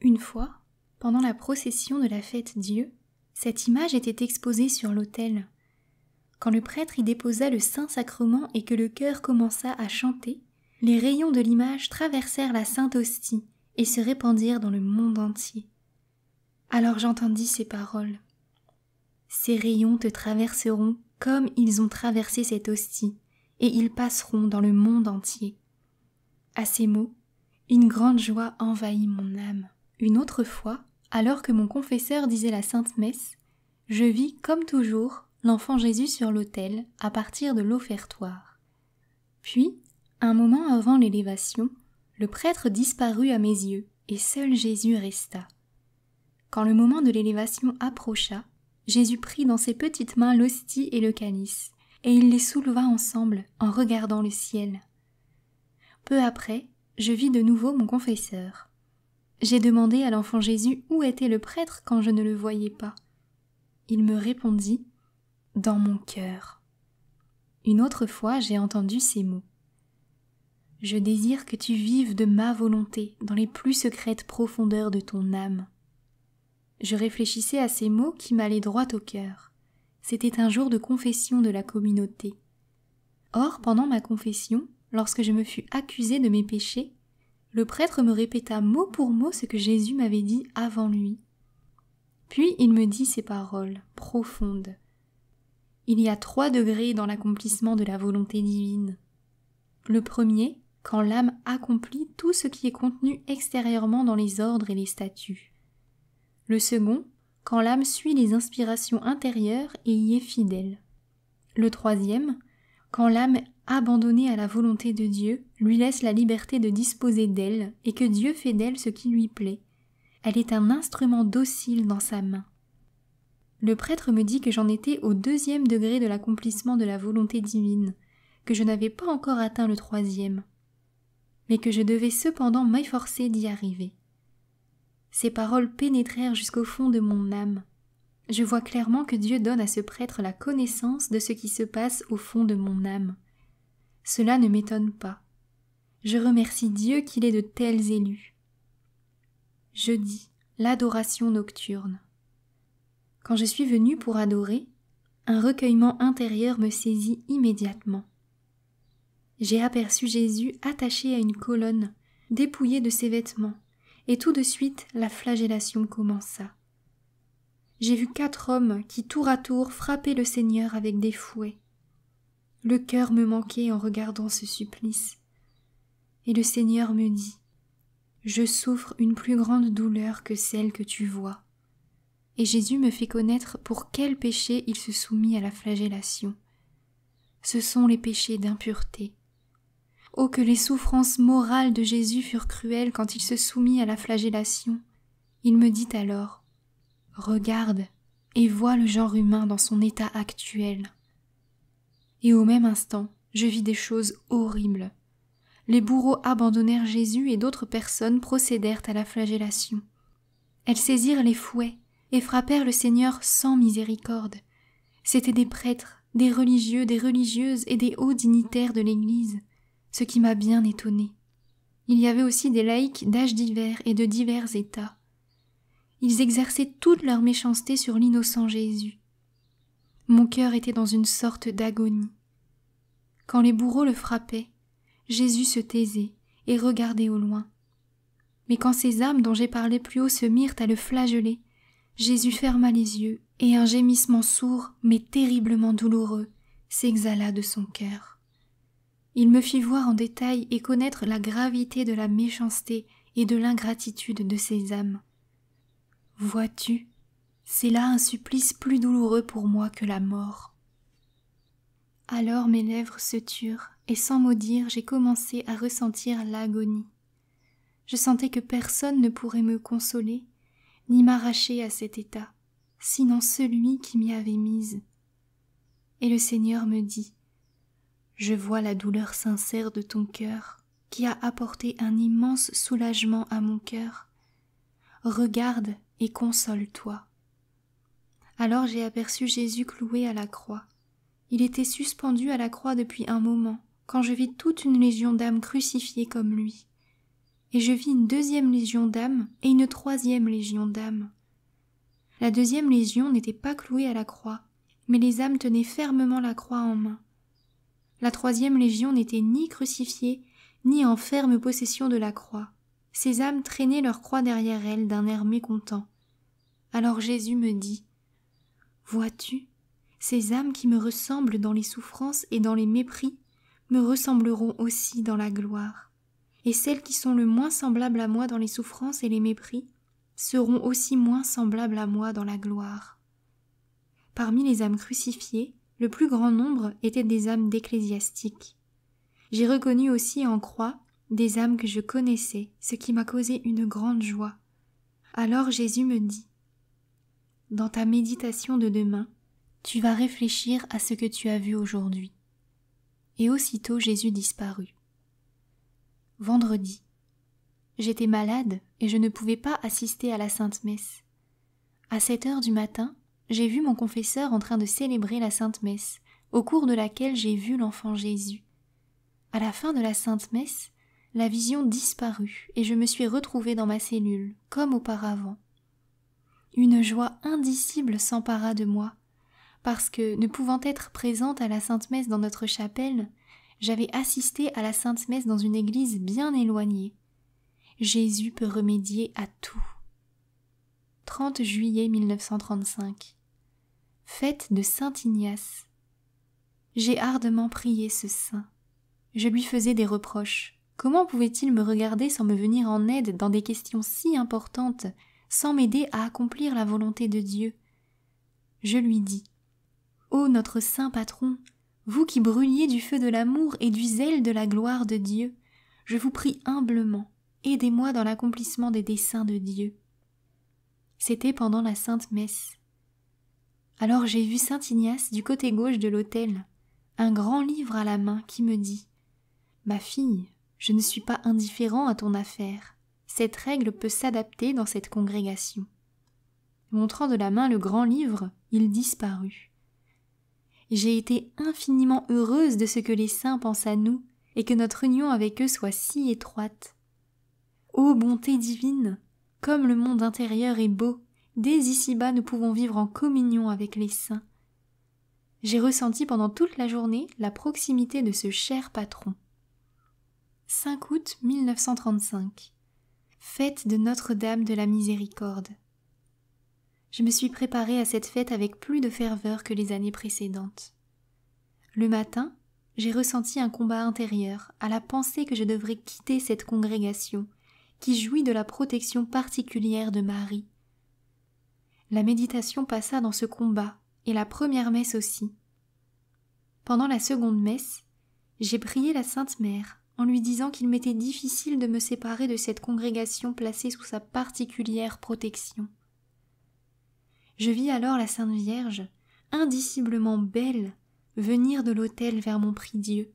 Une fois, pendant la procession de la fête Dieu, cette image était exposée sur l'autel. Quand le prêtre y déposa le Saint-Sacrement et que le chœur commença à chanter, les rayons de l'image traversèrent la Sainte Hostie et se répandirent dans le monde entier. Alors j'entendis ces paroles. Ces rayons te traverseront comme ils ont traversé cette hostie, et ils passeront dans le monde entier. À ces mots, une grande joie envahit mon âme. Une autre fois, alors que mon confesseur disait la Sainte Messe, je vis, comme toujours, l'enfant Jésus sur l'autel à partir de l'offertoire. Puis, un moment avant l'élévation, le prêtre disparut à mes yeux, et seul Jésus resta. Quand le moment de l'élévation approcha, Jésus prit dans ses petites mains l'hostie et le calice, et il les souleva ensemble en regardant le ciel. Peu après, je vis de nouveau mon confesseur. J'ai demandé à l'enfant Jésus où était le prêtre quand je ne le voyais pas. Il me répondit « Dans mon cœur ». Une autre fois, j'ai entendu ces mots. « Je désire que tu vives de ma volonté dans les plus secrètes profondeurs de ton âme. » Je réfléchissais à ces mots qui m'allaient droit au cœur. C'était un jour de confession de la communauté. Or, pendant ma confession, lorsque je me fus accusée de mes péchés, le prêtre me répéta mot pour mot ce que Jésus m'avait dit avant lui. Puis il me dit ces paroles profondes. Il y a 3 degrés dans l'accomplissement de la volonté divine. Le premier, quand l'âme accomplit tout ce qui est contenu extérieurement dans les ordres et les statuts. Le second, quand l'âme suit les inspirations intérieures et y est fidèle. Le troisième, quand l'âme abandonnée à la volonté de Dieu lui laisse la liberté de disposer d'elle et que Dieu fait d'elle ce qui lui plaît. Elle est un instrument docile dans sa main. Le prêtre me dit que j'en étais au 2e degré de l'accomplissement de la volonté divine, que je n'avais pas encore atteint le 3e, mais que je devais cependant m'efforcer d'y arriver. Ces paroles pénétrèrent jusqu'au fond de mon âme. Je vois clairement que Dieu donne à ce prêtre la connaissance de ce qui se passe au fond de mon âme. Cela ne m'étonne pas. Je remercie Dieu qu'il ait de tels élus. Jeudi, l'adoration nocturne. Quand je suis venue pour adorer, un recueillement intérieur me saisit immédiatement. J'ai aperçu Jésus attaché à une colonne, dépouillé de ses vêtements, et tout de suite la flagellation commença. J'ai vu 4 hommes qui tour à tour frappaient le Seigneur avec des fouets. Le cœur me manquait en regardant ce supplice. Et le Seigneur me dit « Je souffre une plus grande douleur que celle que tu vois. » Et Jésus me fait connaître pour quel péché il se soumit à la flagellation. Ce sont les péchés d'impureté. Oh, que les souffrances morales de Jésus furent cruelles quand il se soumit à la flagellation. Il me dit alors « Regarde et vois le genre humain dans son état actuel. » Et au même instant, je vis des choses horribles. Les bourreaux abandonnèrent Jésus et d'autres personnes procédèrent à la flagellation. Elles saisirent les fouets et frappèrent le Seigneur sans miséricorde. C'étaient des prêtres, des religieux, des religieuses et des hauts dignitaires de l'Église, ce qui m'a bien étonnée. Il y avait aussi des laïcs d'âges divers et de divers états. Ils exerçaient toute leur méchanceté sur l'innocent Jésus. Mon cœur était dans une sorte d'agonie. Quand les bourreaux le frappaient, Jésus se taisait et regardait au loin. Mais quand ces âmes dont j'ai parlé plus haut se mirent à le flageller, Jésus ferma les yeux et un gémissement sourd mais terriblement douloureux s'exhala de son cœur. Il me fit voir en détail et connaître la gravité de la méchanceté et de l'ingratitude de ces âmes. Vois-tu, c'est là un supplice plus douloureux pour moi que la mort. Alors mes lèvres se turent et sans mot dire, j'ai commencé à ressentir l'agonie. Je sentais que personne ne pourrait me consoler, ni m'arracher à cet état, sinon celui qui m'y avait mise. Et le Seigneur me dit « Je vois la douleur sincère de ton cœur, qui a apporté un immense soulagement à mon cœur. Regarde et console-toi. » Alors j'ai aperçu Jésus cloué à la croix. Il était suspendu à la croix depuis un moment, quand je vis toute une légion d'âmes crucifiées comme lui. et je vis une 2e légion d'âmes et une 3e légion d'âmes. La 2e légion n'était pas clouée à la croix, mais les âmes tenaient fermement la croix en main. La 3e légion n'était ni crucifiée, ni en ferme possession de la croix. Ces âmes traînaient leur croix derrière elles d'un air mécontent. Alors Jésus me dit : « Vois-tu, ces âmes qui me ressemblent dans les souffrances et dans les mépris me ressembleront aussi dans la gloire. Et celles qui sont le moins semblables à moi dans les souffrances et les mépris seront aussi moins semblables à moi dans la gloire. » Parmi les âmes crucifiées, le plus grand nombre étaient des âmes d'ecclésiastiques. J'ai reconnu aussi en croix des âmes que je connaissais, ce qui m'a causé une grande joie. Alors Jésus me dit : « Dans ta méditation de demain, tu vas réfléchir à ce que tu as vu aujourd'hui. » Et aussitôt Jésus disparut. Vendredi. J'étais malade et je ne pouvais pas assister à la Sainte Messe. À 7h du matin, j'ai vu mon confesseur en train de célébrer la Sainte Messe, au cours de laquelle j'ai vu l'enfant Jésus. À la fin de la Sainte Messe, la vision disparut et je me suis retrouvée dans ma cellule, comme auparavant. Une joie indicible s'empara de moi, parce que, ne pouvant être présente à la Sainte Messe dans notre chapelle, j'avais assisté à la Sainte Messe dans une église bien éloignée. Jésus peut remédier à tout. 30 juillet 1935. Fête de Saint Ignace. J'ai ardemment prié ce saint. Je lui faisais des reproches. Comment pouvait-il me regarder sans me venir en aide dans des questions si importantes, sans m'aider à accomplir la volonté de Dieu ? Je lui dis : « Ô notre saint patron, vous qui brûliez du feu de l'amour et du zèle de la gloire de Dieu, je vous prie humblement, aidez-moi dans l'accomplissement des desseins de Dieu. » C'était pendant la Sainte Messe. Alors j'ai vu saint Ignace du côté gauche de l'autel, un grand livre à la main qui me dit : « Ma fille, je ne suis pas indifférent à ton affaire. Cette règle peut s'adapter dans cette congrégation. » Montrant de la main le grand livre, il disparut. J'ai été infiniment heureuse de ce que les saints pensent à nous et que notre union avec eux soit si étroite. Ô bonté divine, comme le monde intérieur est beau, dès ici-bas nous pouvons vivre en communion avec les saints. J'ai ressenti pendant toute la journée la proximité de ce cher patron. 5 août 1935. Fête de Notre-Dame de la Miséricorde. Je me suis préparée à cette fête avec plus de ferveur que les années précédentes. Le matin, j'ai ressenti un combat intérieur à la pensée que je devrais quitter cette congrégation qui jouit de la protection particulière de Marie. La méditation passa dans ce combat et la première messe aussi. Pendant la seconde messe, j'ai prié la Sainte Mère en lui disant qu'il m'était difficile de me séparer de cette congrégation placée sous sa particulière protection. Je vis alors la Sainte Vierge, indiciblement belle, venir de l'autel vers mon prie-Dieu.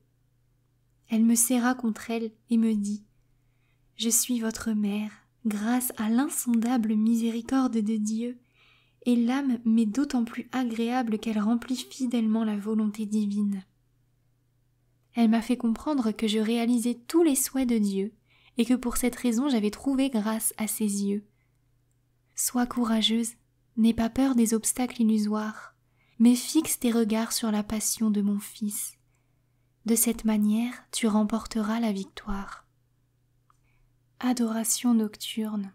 Elle me serra contre elle et me dit : « Je suis votre mère, grâce à l'insondable miséricorde de Dieu, et l'âme m'est d'autant plus agréable qu'elle remplit fidèlement la volonté divine. » Elle m'a fait comprendre que je réalisais tous les souhaits de Dieu et que pour cette raison j'avais trouvé grâce à ses yeux. Sois courageuse, n'aie pas peur des obstacles illusoires, mais fixe tes regards sur la passion de mon Fils. De cette manière, tu remporteras la victoire. Adoration nocturne.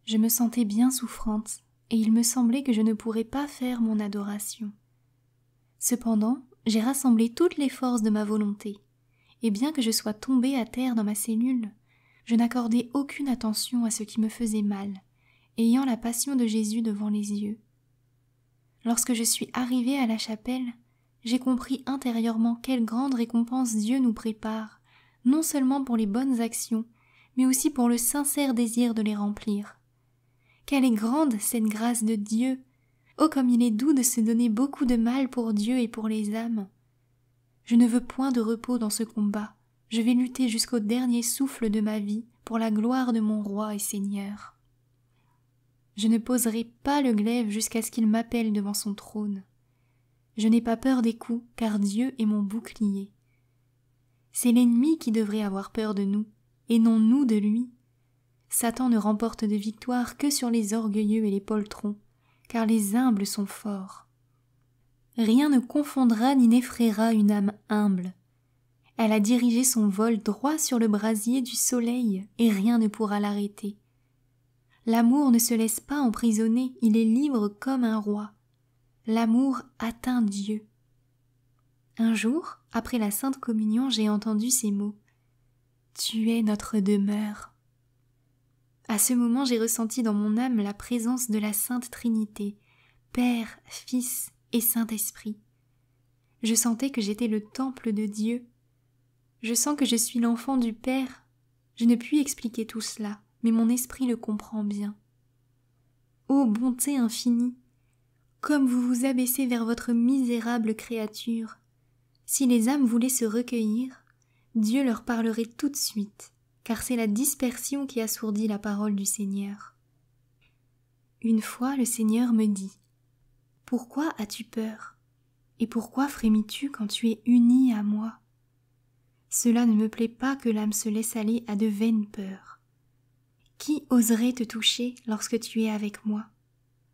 Je me sentais bien souffrante et il me semblait que je ne pourrais pas faire mon adoration. Cependant, j'ai rassemblé toutes les forces de ma volonté, et bien que je sois tombée à terre dans ma cellule, je n'accordais aucune attention à ce qui me faisait mal, ayant la passion de Jésus devant les yeux. Lorsque je suis arrivée à la chapelle, j'ai compris intérieurement quelle grande récompense Dieu nous prépare, non seulement pour les bonnes actions, mais aussi pour le sincère désir de les remplir. Quelle est grande cette grâce de Dieu! Oh, comme il est doux de se donner beaucoup de mal pour Dieu et pour les âmes. Je ne veux point de repos dans ce combat. Je vais lutter jusqu'au dernier souffle de ma vie pour la gloire de mon roi et Seigneur. Je ne poserai pas le glaive jusqu'à ce qu'il m'appelle devant son trône. Je n'ai pas peur des coups, car Dieu est mon bouclier. C'est l'ennemi qui devrait avoir peur de nous, et non nous de lui. Satan ne remporte de victoire que sur les orgueilleux et les poltrons, car les humbles sont forts. Rien ne confondra ni n'effraiera une âme humble. Elle a dirigé son vol droit sur le brasier du soleil, et rien ne pourra l'arrêter. L'amour ne se laisse pas emprisonner, il est libre comme un roi. L'amour atteint Dieu. Un jour, après la Sainte Communion, j'ai entendu ces mots. « Tu es notre demeure ». À ce moment, j'ai ressenti dans mon âme la présence de la Sainte Trinité, Père, Fils et Saint-Esprit. Je sentais que j'étais le temple de Dieu. Je sens que je suis l'enfant du Père. Je ne puis expliquer tout cela, mais mon esprit le comprend bien. Ô bonté infinie, comme vous vous abaissez vers votre misérable créature. Si les âmes voulaient se recueillir, Dieu leur parlerait tout de suite, car c'est la dispersion qui assourdit la parole du Seigneur. Une fois, le Seigneur me dit « Pourquoi as-tu peur? Et pourquoi frémis-tu quand tu es uni à moi? Cela ne me plaît pas que l'âme se laisse aller à de vaines peurs. Qui oserait te toucher lorsque tu es avec moi?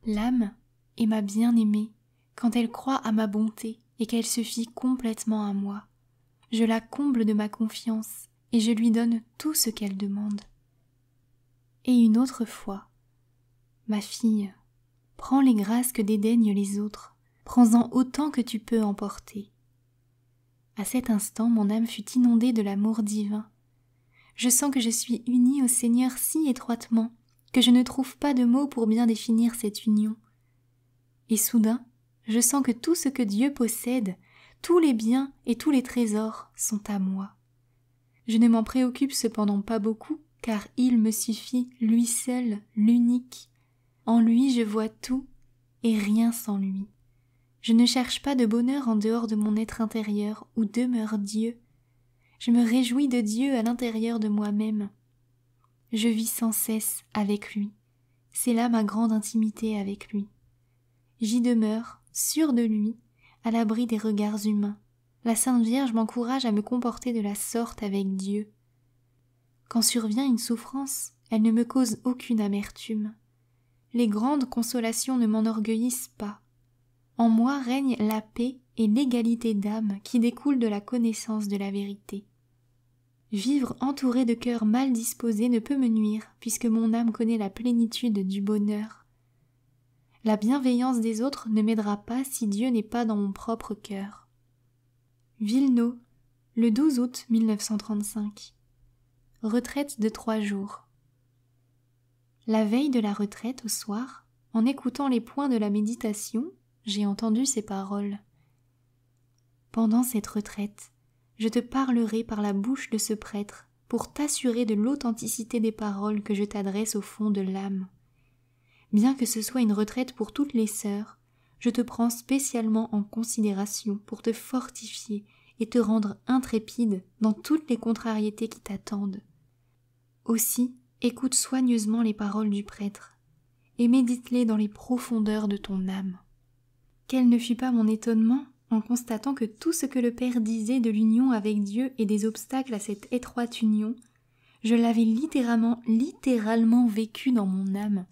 L'âme est ma bien-aimée quand elle croit à ma bonté et qu'elle se fie complètement à moi. Je la comble de ma confiance et je lui donne tout ce qu'elle demande. Et une autre fois, ma fille, prends les grâces que dédaignent les autres, prends-en autant que tu peux en porter. À cet instant, mon âme fut inondée de l'amour divin. Je sens que je suis unie au Seigneur si étroitement que je ne trouve pas de mots pour bien définir cette union. Et soudain, je sens que tout ce que Dieu possède, tous les biens et tous les trésors sont à moi. Je ne m'en préoccupe cependant pas beaucoup, car il me suffit, lui seul, l'unique. En lui je vois tout et rien sans lui. Je ne cherche pas de bonheur en dehors de mon être intérieur où demeure Dieu. Je me réjouis de Dieu à l'intérieur de moi-même. Je vis sans cesse avec lui. C'est là ma grande intimité avec lui. J'y demeure, sûre de lui, à l'abri des regards humains. La Sainte Vierge m'encourage à me comporter de la sorte avec Dieu. Quand survient une souffrance, elle ne me cause aucune amertume. Les grandes consolations ne m'enorgueillissent pas. En moi règne la paix et l'égalité d'âme qui découlent de la connaissance de la vérité. Vivre entouré de cœurs mal disposés ne peut me nuire, puisque mon âme connaît la plénitude du bonheur. La bienveillance des autres ne m'aidera pas si Dieu n'est pas dans mon propre cœur. Villeneuve, le 12 août 1935. Retraite de 3 jours. La veille de la retraite, au soir, en écoutant les points de la méditation, j'ai entendu ces paroles. Pendant cette retraite, je te parlerai par la bouche de ce prêtre pour t'assurer de l'authenticité des paroles que je t'adresse au fond de l'âme. Bien que ce soit une retraite pour toutes les sœurs, je te prends spécialement en considération pour te fortifier et te rendre intrépide dans toutes les contrariétés qui t'attendent. Aussi, écoute soigneusement les paroles du prêtre et médite-les dans les profondeurs de ton âme. Quel ne fut pas mon étonnement en constatant que tout ce que le Père disait de l'union avec Dieu et des obstacles à cette étroite union, je l'avais littéralement vécu dans mon âme.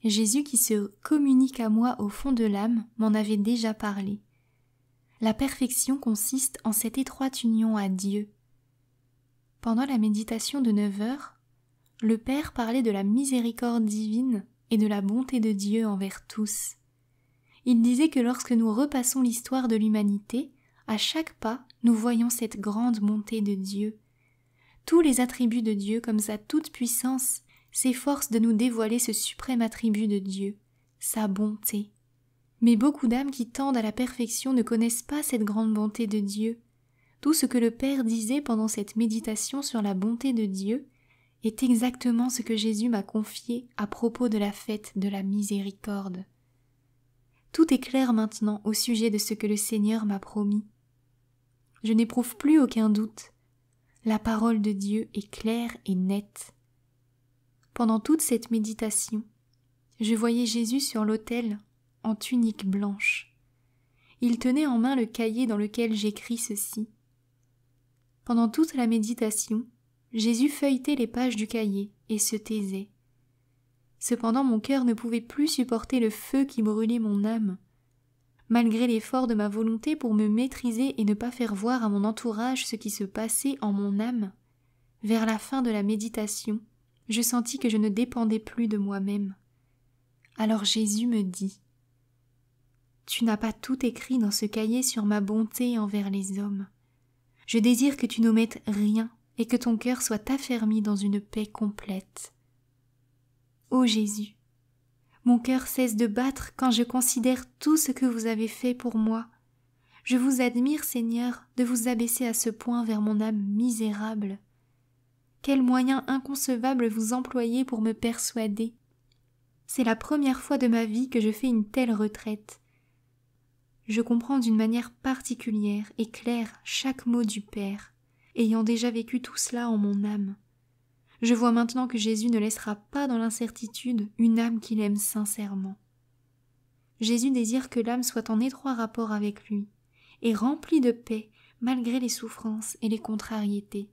Jésus qui se communique à moi au fond de l'âme m'en avait déjà parlé. La perfection consiste en cette étroite union à Dieu. Pendant la méditation de 9 heures, le Père parlait de la miséricorde divine et de la bonté de Dieu envers tous. Il disait que lorsque nous repassons l'histoire de l'humanité, à chaque pas, nous voyons cette grande bonté de Dieu. Tous les attributs de Dieu, comme sa toute-puissance, s'efforcent de nous dévoiler ce suprême attribut de Dieu, sa bonté. Mais beaucoup d'âmes qui tendent à la perfection ne connaissent pas cette grande bonté de Dieu. Tout ce que le Père disait pendant cette méditation sur la bonté de Dieu est exactement ce que Jésus m'a confié à propos de la fête de la miséricorde. Tout est clair maintenant au sujet de ce que le Seigneur m'a promis. Je n'éprouve plus aucun doute. La parole de Dieu est claire et nette. Pendant toute cette méditation, je voyais Jésus sur l'autel en tunique blanche. Il tenait en main le cahier dans lequel j'écris ceci. Pendant toute la méditation, Jésus feuilletait les pages du cahier et se taisait. Cependant mon cœur ne pouvait plus supporter le feu qui brûlait mon âme. Malgré l'effort de ma volonté pour me maîtriser et ne pas faire voir à mon entourage ce qui se passait en mon âme, vers la fin de la méditation, je sentis que je ne dépendais plus de moi-même. Alors Jésus me dit « Tu n'as pas tout écrit dans ce cahier sur ma bonté envers les hommes. Je désire que tu n'omettes rien et que ton cœur soit affermi dans une paix complète. Ô Jésus, mon cœur cesse de battre quand je considère tout ce que vous avez fait pour moi. Je vous admire, Seigneur, de vous abaisser à ce point vers mon âme misérable. Quels moyens inconcevables vous employez pour me persuader. C'est la première fois de ma vie que je fais une telle retraite. Je comprends d'une manière particulière et claire chaque mot du Père, ayant déjà vécu tout cela en mon âme. Je vois maintenant que Jésus ne laissera pas dans l'incertitude une âme qu'il aime sincèrement. Jésus désire que l'âme soit en étroit rapport avec lui et remplie de paix malgré les souffrances et les contrariétés.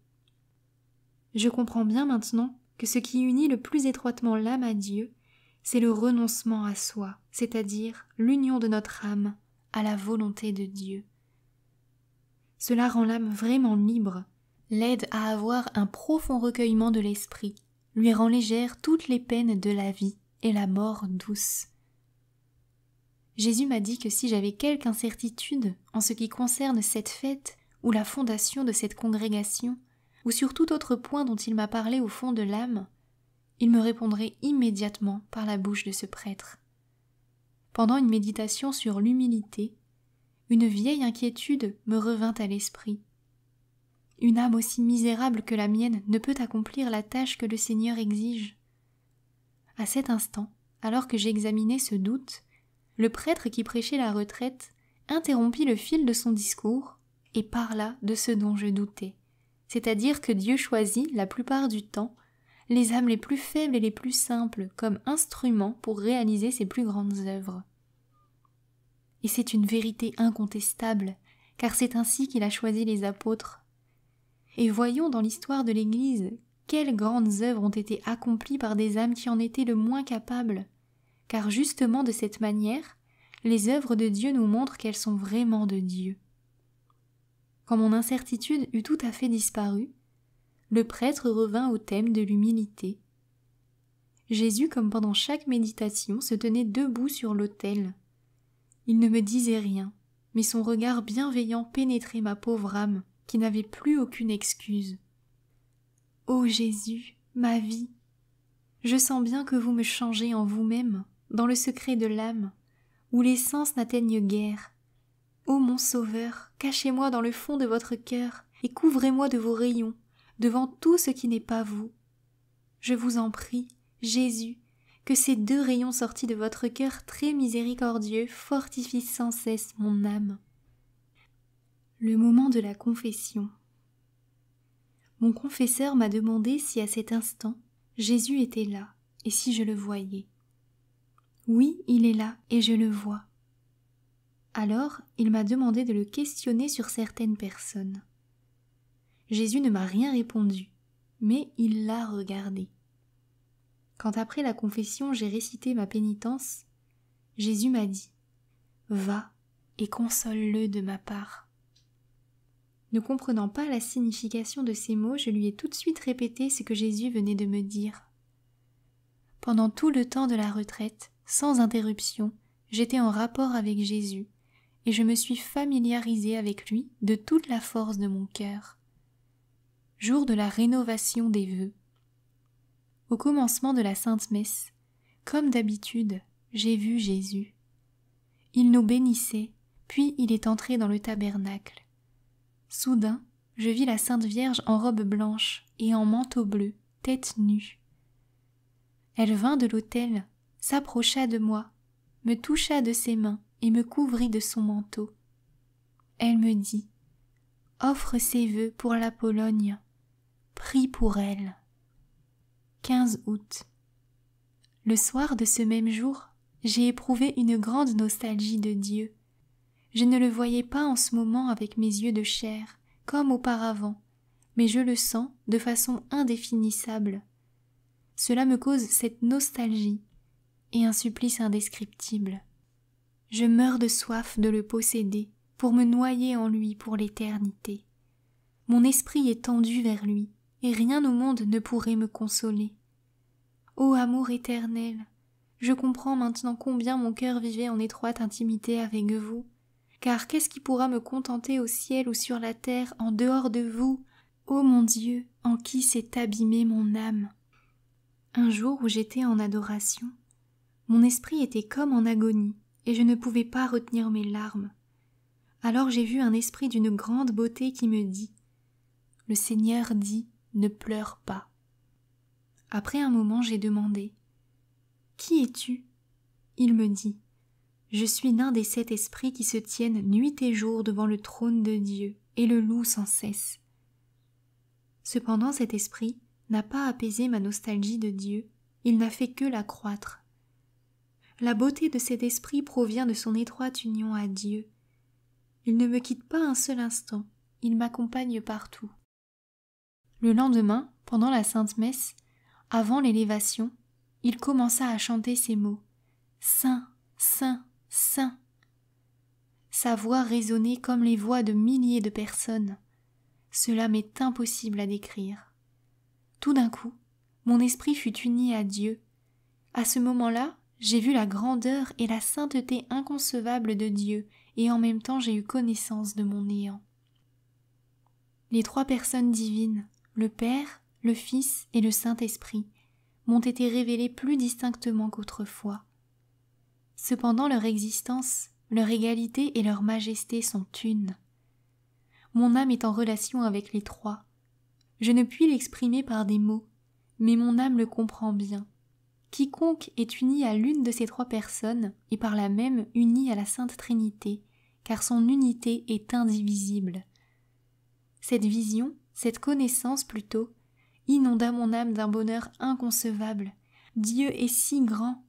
Je comprends bien maintenant que ce qui unit le plus étroitement l'âme à Dieu, c'est le renoncement à soi, c'est-à-dire l'union de notre âme à la volonté de Dieu. Cela rend l'âme vraiment libre, l'aide à avoir un profond recueillement de l'esprit, lui rend légère toutes les peines de la vie et la mort douce. Jésus m'a dit que si j'avais quelque incertitude en ce qui concerne cette fête ou la fondation de cette congrégation, ou sur tout autre point dont il m'a parlé au fond de l'âme, il me répondrait immédiatement par la bouche de ce prêtre. Pendant une méditation sur l'humilité, une vieille inquiétude me revint à l'esprit. Une âme aussi misérable que la mienne ne peut accomplir la tâche que le Seigneur exige. À cet instant, alors que j'examinais ce doute, le prêtre qui prêchait la retraite interrompit le fil de son discours et parla de ce dont je doutais, c'est-à-dire que Dieu choisit, la plupart du temps, les âmes les plus faibles et les plus simples comme instruments pour réaliser ses plus grandes œuvres. Et c'est une vérité incontestable, car c'est ainsi qu'il a choisi les apôtres. Et voyons dans l'histoire de l'Église quelles grandes œuvres ont été accomplies par des âmes qui en étaient le moins capables, car justement de cette manière, les œuvres de Dieu nous montrent qu'elles sont vraiment de Dieu. Quand mon incertitude eut tout à fait disparu, le prêtre revint au thème de l'humilité. Jésus, comme pendant chaque méditation, se tenait debout sur l'autel. Il ne me disait rien, mais son regard bienveillant pénétrait ma pauvre âme, qui n'avait plus aucune excuse. « Ô Jésus, ma vie, je sens bien que vous me changez en vous-même, dans le secret de l'âme, où les sens n'atteignent guère. Ô mon Sauveur, cachez-moi dans le fond de votre cœur et couvrez-moi de vos rayons, devant tout ce qui n'est pas vous. Je vous en prie, Jésus, que ces deux rayons sortis de votre cœur très miséricordieux fortifient sans cesse mon âme. » Le moment de la confession. Mon confesseur m'a demandé si à cet instant Jésus était là et si je le voyais. Oui, il est là et je le vois. Alors, il m'a demandé de le questionner sur certaines personnes. Jésus ne m'a rien répondu, mais il l'a regardé. Quand après la confession j'ai récité ma pénitence, Jésus m'a dit « Va et console-le de ma part ». Ne comprenant pas la signification de ces mots, je lui ai tout de suite répété ce que Jésus venait de me dire. Pendant tout le temps de la retraite, sans interruption, j'étais en rapport avec Jésus, et je me suis familiarisée avec lui de toute la force de mon cœur. Jour de la rénovation des vœux. Au commencement de la Sainte Messe, comme d'habitude, j'ai vu Jésus. Il nous bénissait, puis il est entré dans le tabernacle. Soudain, je vis la Sainte Vierge en robe blanche et en manteau bleu, tête nue. Elle vint de l'autel, s'approcha de moi, me toucha de ses mains et me couvrit de son manteau. Elle me dit « Offre ses vœux pour la Pologne, prie pour elle. » 15 août. Le soir de ce même jour, j'ai éprouvé une grande nostalgie de Dieu. Je ne le voyais pas en ce moment avec mes yeux de chair, comme auparavant, mais je le sens de façon indéfinissable. Cela me cause cette nostalgie et un supplice indescriptible. Je meurs de soif de le posséder pour me noyer en lui pour l'éternité. Mon esprit est tendu vers lui, et rien au monde ne pourrait me consoler. Ô amour éternel, je comprends maintenant combien mon cœur vivait en étroite intimité avec vous, car qu'est-ce qui pourra me contenter au ciel ou sur la terre en dehors de vous, ô mon Dieu, en qui s'est abîmée mon âme. Un jour où j'étais en adoration, mon esprit était comme en agonie, et je ne pouvais pas retenir mes larmes. Alors j'ai vu un esprit d'une grande beauté qui me dit « Le Seigneur dit, ne pleure pas. » Après un moment, j'ai demandé « Qui es-tu » Il me dit « Je suis l'un des 7 esprits qui se tiennent nuit et jour devant le trône de Dieu et le louent sans cesse. » Cependant, cet esprit n'a pas apaisé ma nostalgie de Dieu, il n'a fait que l'accroître. La beauté de cet esprit provient de son étroite union à Dieu. Il ne me quitte pas un seul instant, il m'accompagne partout. Le lendemain, pendant la Sainte Messe, avant l'élévation, il commença à chanter ces mots « Saint, Saint, Saint ». Sa voix résonnait comme les voix de milliers de personnes. Cela m'est impossible à décrire. Tout d'un coup, mon esprit fut uni à Dieu. À ce moment-là, j'ai vu la grandeur et la sainteté inconcevable de Dieu, et en même temps j'ai eu connaissance de mon néant. Les 3 personnes divines, le Père, le Fils et le Saint-Esprit, m'ont été révélées plus distinctement qu'autrefois. Cependant leur existence, leur égalité et leur majesté sont une. Mon âme est en relation avec les 3. Je ne puis l'exprimer par des mots, mais mon âme le comprend bien. Quiconque est uni à l'une de ces 3 personnes est par là même uni à la Sainte Trinité, car son unité est indivisible. Cette vision, cette connaissance plutôt, inonda mon âme d'un bonheur inconcevable. Dieu est si grand.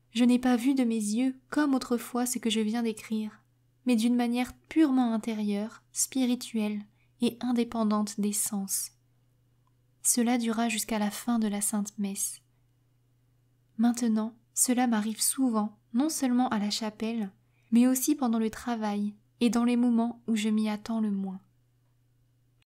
Je n'ai pas vu de mes yeux, comme autrefois ce que je viens d'écrire, mais d'une manière purement intérieure, spirituelle et indépendante des sens. Cela dura jusqu'à la fin de la Sainte Messe. Maintenant, cela m'arrive souvent, non seulement à la chapelle, mais aussi pendant le travail et dans les moments où je m'y attends le moins.